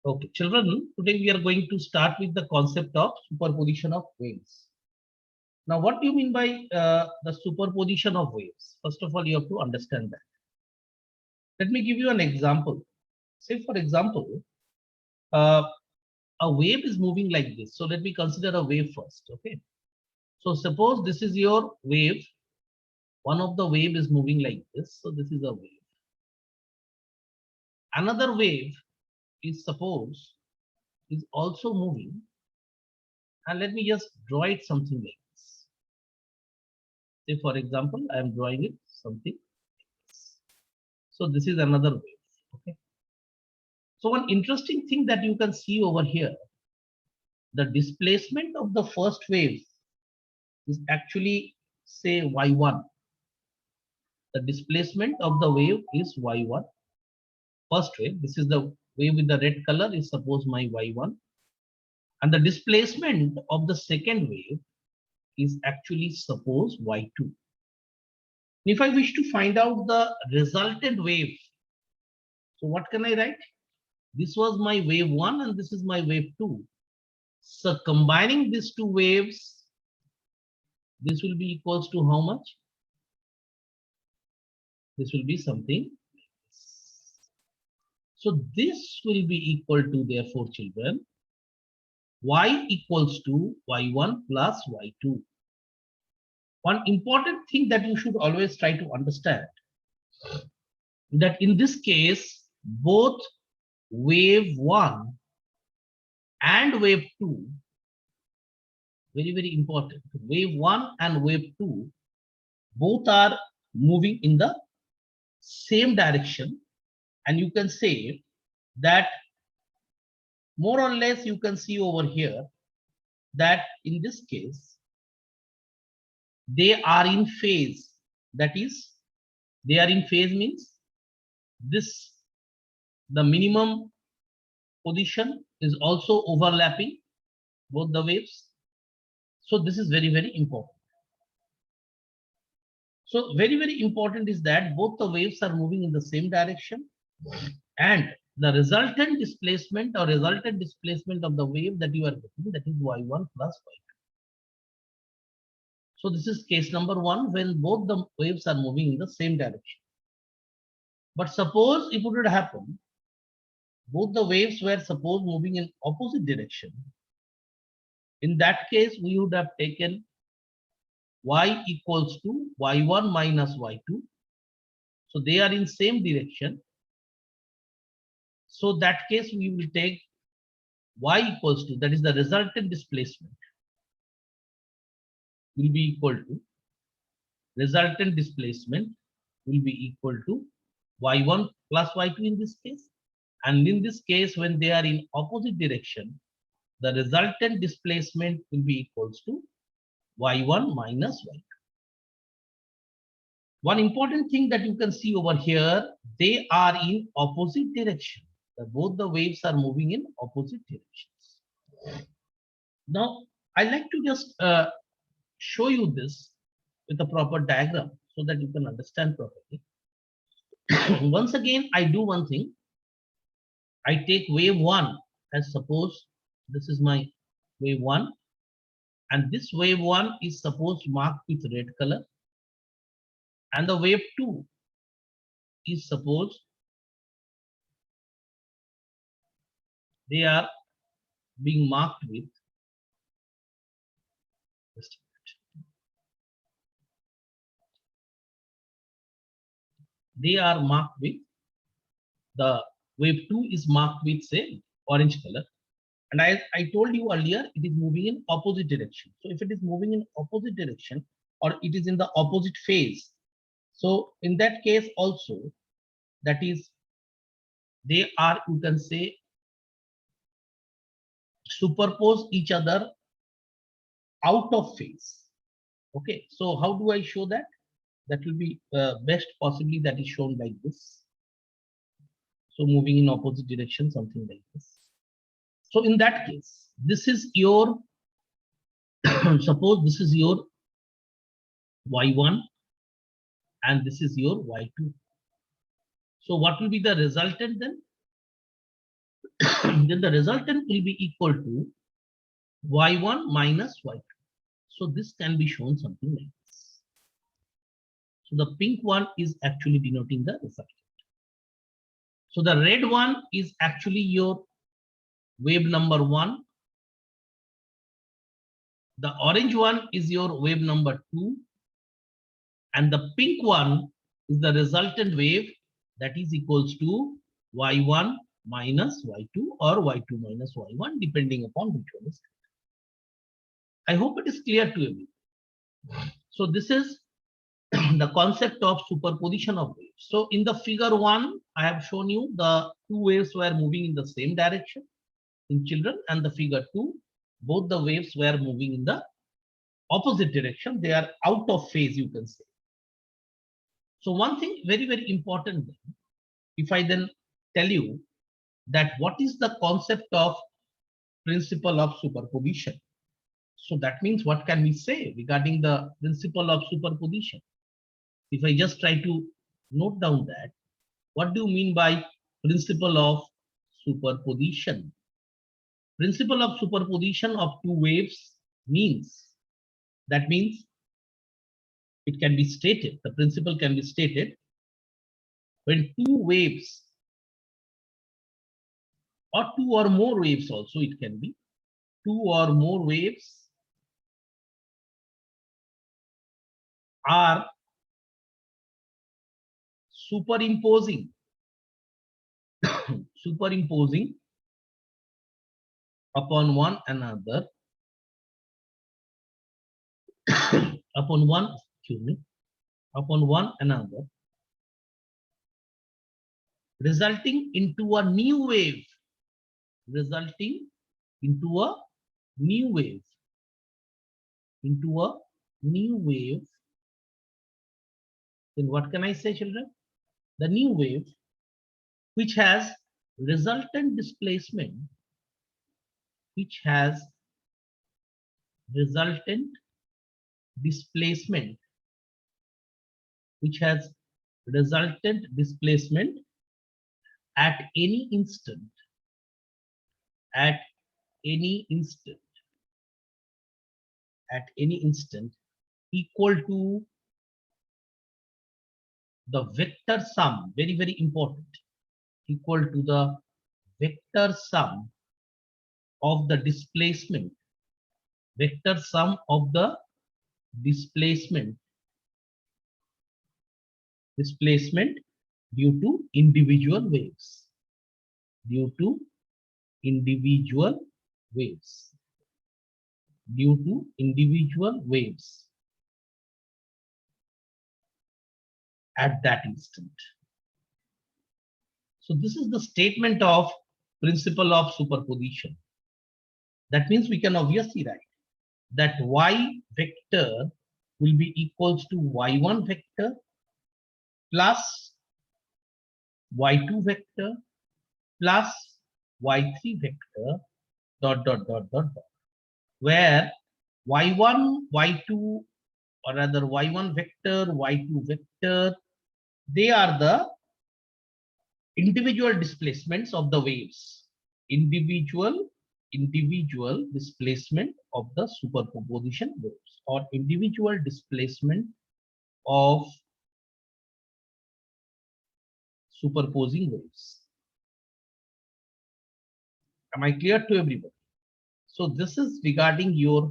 Okay, children, today we are going to start with the concept of superposition of waves. Now, what do you mean by the superposition of waves? First of all, you have to understand that. Let me give you an example. Say, for example, uh, a wave is moving like this. So, let me consider a wave first. Okay. So, suppose this is your wave. One of the wave is moving like this. So, this is a wave. Another wave is suppose is also moving. And let me just draw it something like this. Say, for example, I am drawing it something. So this is another wave. Okay. So one interesting thing that you can see over here, the displacement of the first wave is actually say y1. The displacement of the wave is y1. First wave, this is the wave with the red color is suppose my y1. And the displacement of the second wave is actually suppose y2. If I wish to find out the resultant wave, so what can I write? This was my wave 1 and this is my wave 2. So combining these two waves, this will be equals to how much? This will be something. So this will be equal to, therefore, children, y equals to y1 plus y2. One important thing that you should always try to understand, that in this case, both wave 1 and wave 2, very, very important. Wave 1 and wave 2, both are moving in the same direction. And you can say that more or less you can see over here that in this case, they are in phase. That is, they are in phase means this, the minimum position is also overlapping both the waves. So this is very, very important. So very, very important is that both the waves are moving in the same direction, and the resultant displacement or resultant displacement of the wave that you are getting, that is y1 plus y2. So this is case number 1 when both the waves are moving in the same direction. But suppose if it would happen, both the waves were suppose moving in opposite direction. In that case, we would have taken y equals to y1 minus y2. So they are in same direction. So that case we will take y equals to, that is the resultant displacement, will be equal to, resultant displacement will be equal to y1 plus y2 in this case. And in this case, when they are in opposite direction, the resultant displacement will be equals to y1 minus y2. One important thing that you can see over here, they are in opposite direction. Both the waves are moving in opposite directions. Now, I like to just show you this with a proper diagram so that you can understand properly. Once again, I do one thing. I take wave 1 as suppose this is my wave 1, and this wave 1 is supposed marked with red color, and the wave 2 is supposed they are being marked with, just a minute. They are marked with, the wave 2 is marked with say orange color, and I told you earlier it is moving in opposite direction. So if it is moving in opposite direction or it is in the opposite phase, so in that case also, that is, they are, you can say, superpose each other out of phase. Okay, so how do I show that? That will be best possibly that is shown like this. So moving in opposite direction, something like this. So in that case, this is your suppose this is your y1 and this is your y2. So what will be the resultant then? then the resultant will be equal to y1 minus y2. So this can be shown something like this. So the pink one is actually denoting the resultant. So the red one is actually your wave number 1. The orange one is your wave number 2. And the pink one is the resultant wave, that is equals to y1 minus y2 or y2 minus y1, depending upon which one is. I hope it is clear to everyone. So this is the concept of superposition of waves. So in the figure 1, I have shown you the two waves were moving in the same direction in children, and the figure 2, both the waves were moving in the opposite direction. They are out of phase, you can say. So one thing very, very important, if I then tell you that what is the concept of principle of superposition. So that means what can we say regarding the principle of superposition? If I just try to note down that, what do you mean by principle of superposition? Principle of superposition of two waves means, that means it can be stated, the principle can be stated when two waves or two or more waves also, it can be two or more waves are superimposing superimposing upon one another upon one upon one another, resulting into a new wave, resulting into a new wave into a new wave. Then what can I say, children? The new wave which has resultant displacement, which has resultant displacement, which has resultant displacement at any instant, at any instant, at any instant, equal to the vector sum, very, very important, equal to the vector sum of the displacement, vector sum of the displacement due to individual waves, due to individual waves, due to individual waves at that instant. So this is the statement of principle of superposition. That means we can obviously write that y vector will be equals to y1 vector plus y2 vector plus y3 vector dot dot dot dot dot, where y1, y2, or rather y1 vector, y2 vector, they are the individual displacements of the waves, individual displacement of the superposition waves, or individual displacement of superposing waves. Am I clear to everybody? So this is regarding your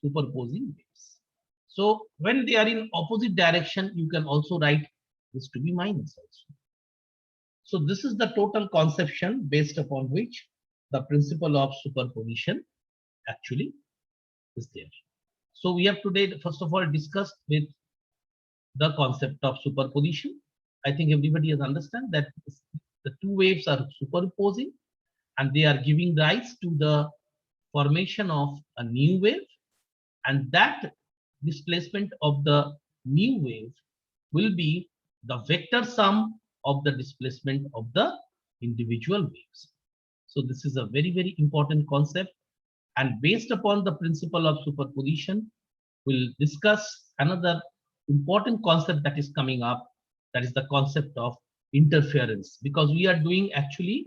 superposing waves. So when they are in opposite direction, you can also write this to be minus also. So this is the total conception based upon which the principle of superposition actually is there. So we have today, first of all, discussed with the concept of superposition. I think everybody has understand that the two waves are superposing and they are giving rise to the formation of a new wave, and that displacement of the new wave will be the vector sum of the displacement of the individual waves. So this is a very, very important concept, and based upon the principle of superposition, we'll discuss another important concept that is coming up, that is the concept of interference, because we are doing actually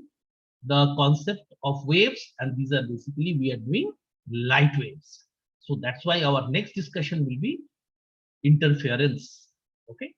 the concept of waves, and these are basically we are doing light waves. So that's why our next discussion will be interference. Okay.